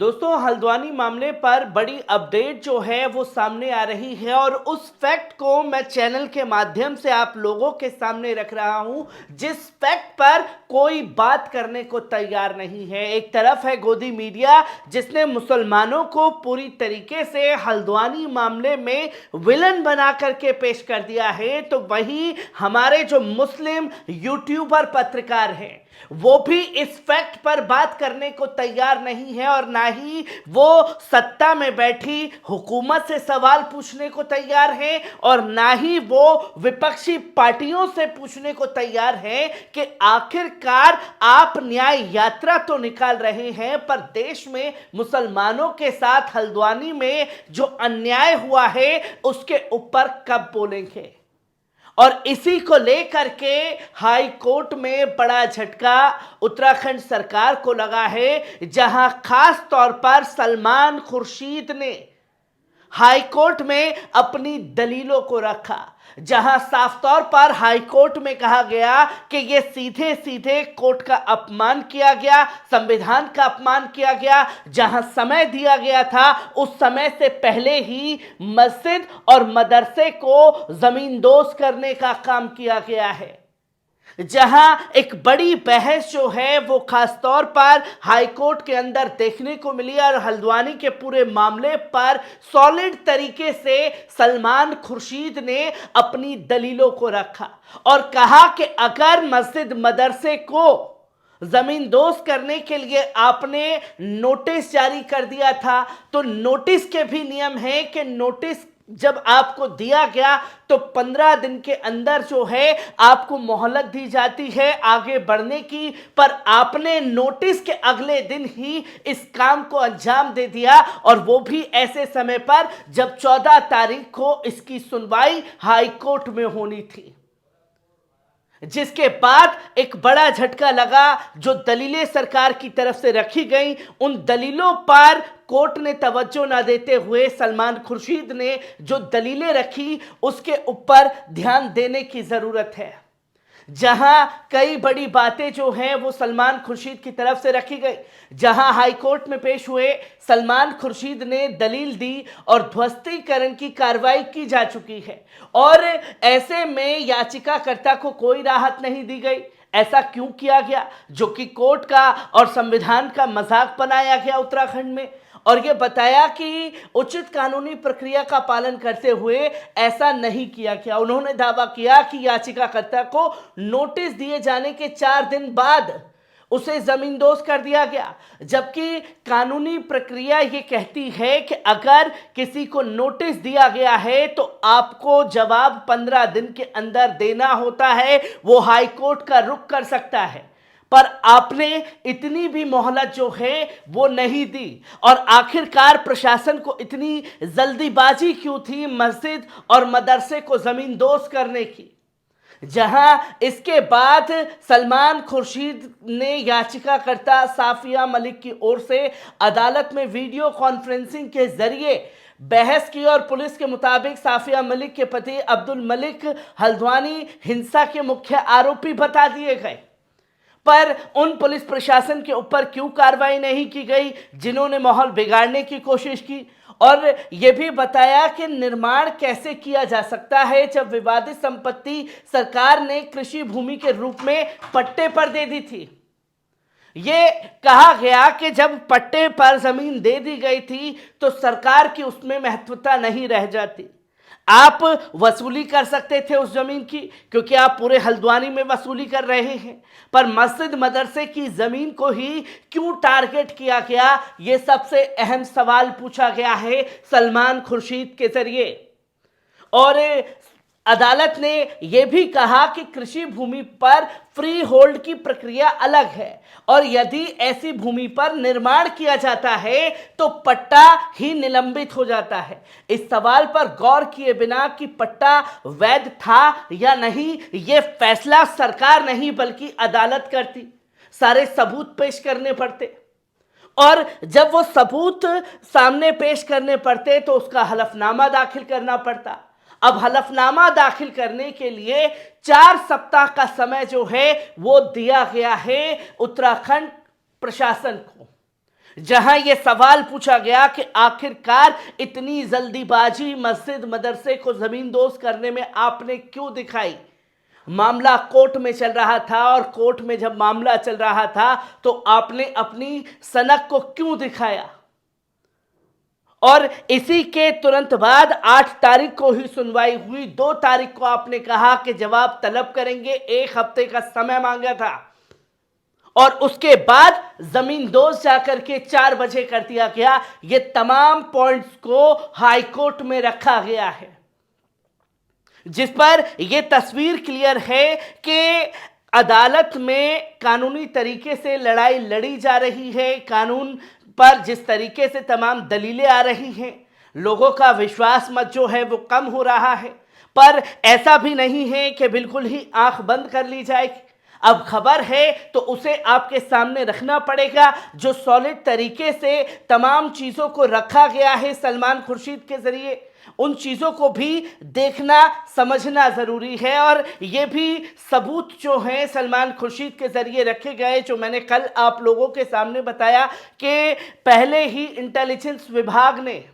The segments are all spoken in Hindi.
दोस्तों, हल्द्वानी मामले पर बड़ी अपडेट जो है वो सामने आ रही है और उस फैक्ट को मैं चैनल के माध्यम से आप लोगों के सामने रख रहा हूं जिस फैक्ट पर कोई बात करने को तैयार नहीं है। एक तरफ है गोदी मीडिया जिसने मुसलमानों को पूरी तरीके से हल्द्वानी मामले में विलन बना करके पेश कर दिया है, तो वहीं हमारे जो मुस्लिम यूट्यूबर पत्रकार हैं वो भी इस फैक्ट पर बात करने को तैयार नहीं है और ना ही वो सत्ता में बैठी हुकूमत से सवाल पूछने को तैयार है और ना ही वो विपक्षी पार्टियों से पूछने को तैयार है कि आखिरकार आप न्याय यात्रा तो निकाल रहे हैं, पर देश में मुसलमानों के साथ हल्द्वानी में जो अन्याय हुआ है उसके ऊपर कब बोलेंगे। और इसी को लेकर के हाई कोर्ट में बड़ा झटका उत्तराखंड सरकार को लगा है, जहां खास तौर पर सलमान खुर्शीद ने हाई कोर्ट में अपनी दलीलों को रखा, जहां साफ तौर पर हाई कोर्ट में कहा गया कि यह सीधे सीधे कोर्ट का अपमान किया गया, संविधान का अपमान किया गया। जहां समय दिया गया था उस समय से पहले ही मस्जिद और मदरसे को जमींदोज करने का काम किया गया है। जहां एक बड़ी बहस जो है वो खास तौर पर हाई कोर्ट के अंदर देखने को मिली और हल्द्वानी के पूरे मामले पर सॉलिड तरीके से सलमान खुर्शीद ने अपनी दलीलों को रखा और कहा कि अगर मस्जिद मदरसे को जमींदोज करने के लिए आपने नोटिस जारी कर दिया था, तो नोटिस के भी नियम है कि नोटिस जब आपको दिया गया तो 15 दिन के अंदर जो है आपको मोहलत दी जाती है आगे बढ़ने की, पर आपने नोटिस के अगले दिन ही इस काम को अंजाम दे दिया और वो भी ऐसे समय पर जब 14 तारीख को इसकी सुनवाई हाई कोर्ट में होनी थी। जिसके बाद एक बड़ा झटका लगा, जो दलीलें सरकार की तरफ से रखी गई उन दलीलों पर कोर्ट ने तवज्जो ना देते हुए सलमान खुर्शीद ने जो दलीलें रखी उसके ऊपर ध्यान देने की जरूरत है। जहां कई बड़ी बातें जो हैं वो सलमान खुर्शीद की तरफ से रखी गई, जहां हाई कोर्ट में पेश हुए सलमान खुर्शीद ने दलील दी और ध्वस्तीकरण की कार्रवाई की जा चुकी है और ऐसे में याचिकाकर्ता को कोई राहत नहीं दी गई। ऐसा क्यों किया गया, जो कि कोर्ट का और संविधान का मजाक बनाया गया उत्तराखंड में, और यह बताया कि उचित कानूनी प्रक्रिया का पालन करते हुए ऐसा नहीं किया गया। उन्होंने दावा किया कि याचिकाकर्ता को नोटिस दिए जाने के 4 दिन बाद उसे जमींदोज कर दिया गया, जबकि कानूनी प्रक्रिया ये कहती है कि अगर किसी को नोटिस दिया गया है तो आपको जवाब 15 दिन के अंदर देना होता है, वो हाई कोर्ट का रुख कर सकता है। पर आपने इतनी भी मोहलत जो है वो नहीं दी और आखिरकार प्रशासन को इतनी जल्दीबाजी क्यों थी मस्जिद और मदरसे को जमींदोज करने की। जहां इसके बाद सलमान खुर्शीद ने याचिकाकर्ता साफिया मलिक की ओर से अदालत में वीडियो कॉन्फ्रेंसिंग के जरिए बहस की और पुलिस के मुताबिक साफिया मलिक के पति अब्दुल मलिक हल्द्वानी हिंसा के मुख्य आरोपी बता दिए गए। पर उन पुलिस प्रशासन के ऊपर क्यों कार्रवाई नहीं की गई जिन्होंने माहौल बिगाड़ने की कोशिश की, और यह भी बताया कि निर्माण कैसे किया जा सकता है जब विवादित संपत्ति सरकार ने कृषि भूमि के रूप में पट्टे पर दे दी थी। यह कहा गया कि जब पट्टे पर जमीन दे दी गई थी तो सरकार की उसमें महत्वता नहीं रह जाती, आप वसूली कर सकते थे उस जमीन की क्योंकि आप पूरे हल्द्वानी में वसूली कर रहे हैं, पर मस्जिद मदरसे की जमीन को ही क्यों टारगेट किया गया, यह सबसे अहम सवाल पूछा गया है सलमान खुर्शीद के जरिए। और अदालत ने यह भी कहा कि कृषि भूमि पर फ्री होल्ड की प्रक्रिया अलग है और यदि ऐसी भूमि पर निर्माण किया जाता है तो पट्टा ही निलंबित हो जाता है। इस सवाल पर गौर किए बिना कि पट्टा वैध था या नहीं, यह फैसला सरकार नहीं बल्कि अदालत करती। सारे सबूत पेश करने पड़ते और जब वो सबूत सामने पेश करने पड़ते तो उसका हलफनामा दाखिल करना पड़ता। अब हलफनामा दाखिल करने के लिए 4 सप्ताह का समय जो है वो दिया गया है उत्तराखंड प्रशासन को। जहां यह सवाल पूछा गया कि आखिरकार इतनी जल्दीबाजी मस्जिद मदरसे को जमींदोज करने में आपने क्यों दिखाई। मामला कोर्ट में चल रहा था और कोर्ट में जब मामला चल रहा था तो आपने अपनी सनक को क्यों दिखाया। और इसी के तुरंत बाद 8 तारीख को ही सुनवाई हुई। 2 तारीख को आपने कहा कि जवाब तलब करेंगे, 1 हफ्ते का समय मांगा था और उसके बाद जमींदोज जाकर के 4 बजे कर दिया गया। ये तमाम पॉइंट्स को हाई कोर्ट में रखा गया है, जिस पर यह तस्वीर क्लियर है कि अदालत में कानूनी तरीके से लड़ाई लड़ी जा रही है। कानून पर जिस तरीके से तमाम दलीलें आ रही हैं, लोगों का विश्वास मत जो है वो कम हो रहा है। पर ऐसा भी नहीं है कि बिल्कुल ही आंख बंद कर ली जाएगी। अब खबर है तो उसे आपके सामने रखना पड़ेगा। जो सॉलिड तरीके से तमाम चीज़ों को रखा गया है सलमान खुर्शीद के ज़रिए, उन चीज़ों को भी देखना समझना ज़रूरी है। और ये भी सबूत जो हैं सलमान खुर्शीद के ज़रिए रखे गए, जो मैंने कल आप लोगों के सामने बताया कि पहले ही इंटेलिजेंस विभाग ने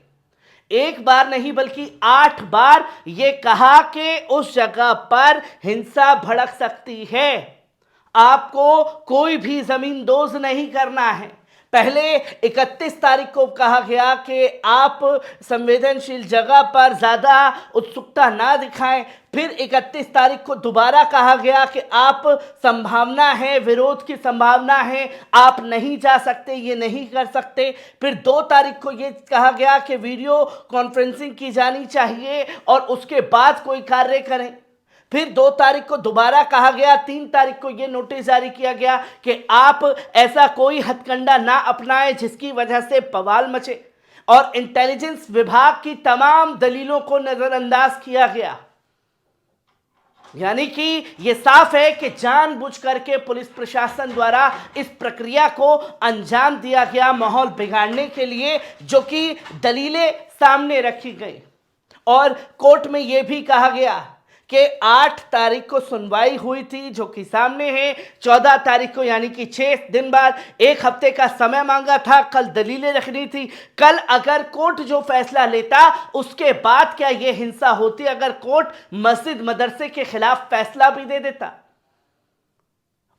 1 बार नहीं बल्कि 8 बार ये कहा कि उस जगह पर हिंसा भड़क सकती है, आपको कोई भी जमींदोज नहीं करना है। पहले 31 तारीख को कहा गया कि आप संवेदनशील जगह पर ज़्यादा उत्सुकता ना दिखाएं। फिर 31 तारीख को दोबारा कहा गया कि आप संभावना है, विरोध की संभावना है, आप नहीं जा सकते, ये नहीं कर सकते। फिर 2 तारीख को ये कहा गया कि वीडियो कॉन्फ्रेंसिंग की जानी चाहिए और उसके बाद कोई कार्य करें। फिर 2 तारीख को दोबारा कहा गया। 3 तारीख को यह नोटिस जारी किया गया कि आप ऐसा कोई हथकंडा ना अपनाएं जिसकी वजह से बवाल मचे। और इंटेलिजेंस विभाग की तमाम दलीलों को नजरअंदाज किया गया। यानी कि यह साफ है कि जानबूझ करके पुलिस प्रशासन द्वारा इस प्रक्रिया को अंजाम दिया गया, माहौल बिगाड़ने के लिए, जो कि दलीलें सामने रखी गई। और कोर्ट में यह भी कहा गया कि 8 तारीख को सुनवाई हुई थी, जो कि सामने है। 14 तारीख को यानी कि 6 दिन बाद 1 हफ्ते का समय मांगा था। कल दलीलें रखनी थी। कल अगर कोर्ट जो फैसला लेता उसके बाद क्या यह हिंसा होती, अगर कोर्ट मस्जिद मदरसे के खिलाफ फैसला भी दे देता।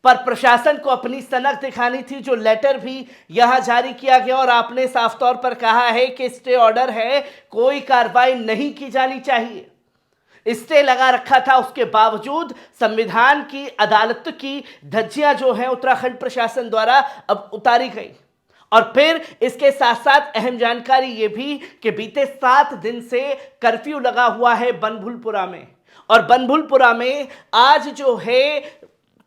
पर प्रशासन को अपनी सनक दिखानी थी, जो लेटर भी यहां जारी किया गया और आपने साफ तौर पर कहा है कि स्टे ऑर्डर है, कोई कार्रवाई नहीं की जानी चाहिए। स्टे लगा रखा था, उसके बावजूद संविधान की अदालत की धज्जियां जो हैं उत्तराखंड प्रशासन द्वारा अब उतारी गई। और फिर इसके साथ साथ अहम जानकारी ये भी कि बीते 7 दिन से कर्फ्यू लगा हुआ है बनभूलपुरा में। और बनभूलपुरा में आज जो है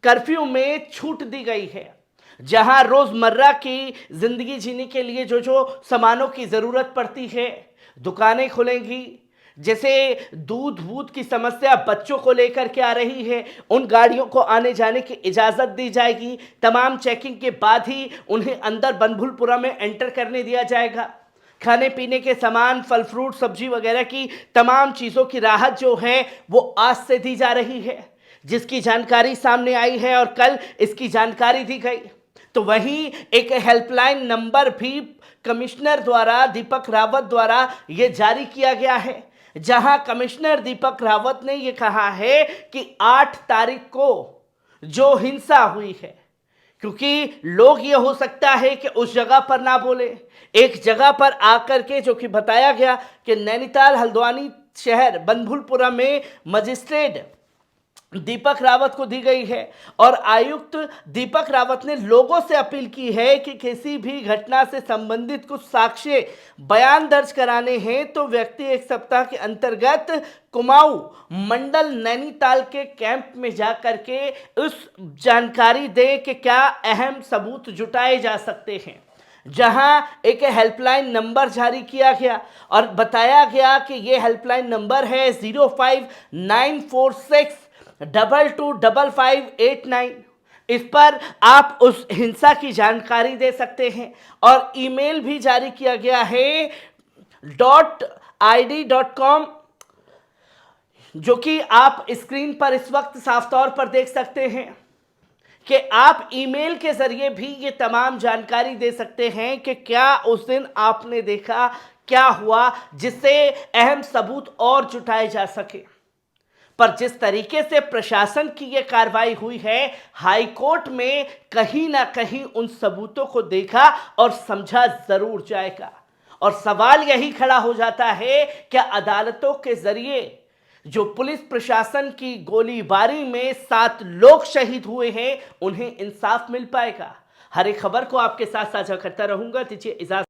कर्फ्यू में छूट दी गई है। जहां रोजमर्रा की जिंदगी जीने के लिए जो जो सामानों की जरूरत पड़ती है, दुकानें खुलेंगी। जैसे दूध वूध की समस्या बच्चों को लेकर के आ रही है, उन गाड़ियों को आने जाने की इजाज़त दी जाएगी। तमाम चेकिंग के बाद ही उन्हें अंदर बनभूलपुरा में एंटर करने दिया जाएगा। खाने पीने के सामान, फल फ्रूट, सब्जी वगैरह की तमाम चीज़ों की राहत जो है वो आज से दी जा रही है, जिसकी जानकारी सामने आई है और कल इसकी जानकारी दी गई। तो वहीं एक हेल्पलाइन नंबर भी कमिश्नर द्वारा, दीपक रावत द्वारा ये जारी किया गया है, जहां कमिश्नर दीपक रावत ने यह कहा है कि 8 तारीख को जो हिंसा हुई है, क्योंकि लोग ये हो सकता है कि उस जगह पर ना बोले, एक जगह पर आकर के, जो कि बताया गया कि नैनीताल हल्द्वानी शहर बनभूलपुरा में मजिस्ट्रेट दीपक रावत को दी गई है। और आयुक्त दीपक रावत ने लोगों से अपील की है कि किसी भी घटना से संबंधित कुछ साक्ष्य बयान दर्ज कराने हैं तो व्यक्ति 1 सप्ताह के अंतर्गत कुमाऊं मंडल नैनीताल के कैंप में जाकर के उस जानकारी दे कि क्या अहम सबूत जुटाए जा सकते हैं। जहां एक हेल्पलाइन नंबर जारी किया गया और बताया गया कि यह हेल्पलाइन नंबर है 05946 225589। इस पर आप उस हिंसा की जानकारी दे सकते हैं। और ईमेल भी जारी किया गया है .id.com, जो कि आप स्क्रीन पर इस वक्त साफ तौर पर देख सकते हैं कि आप ईमेल के जरिए भी ये तमाम जानकारी दे सकते हैं कि क्या उस दिन आपने देखा, क्या हुआ, जिससे अहम सबूत और जुटाए जा सके। पर जिस तरीके से प्रशासन की यह कार्रवाई हुई है, हाई कोर्ट में कहीं ना कहीं उन सबूतों को देखा और समझा जरूर जाएगा। और सवाल यही खड़ा हो जाता है, क्या अदालतों के जरिए जो पुलिस प्रशासन की गोलीबारी में 7 लोग शहीद हुए हैं, उन्हें इंसाफ मिल पाएगा? हर एक खबर को आपके साथ साझा करता रहूंगा। दीजिए इजाजत।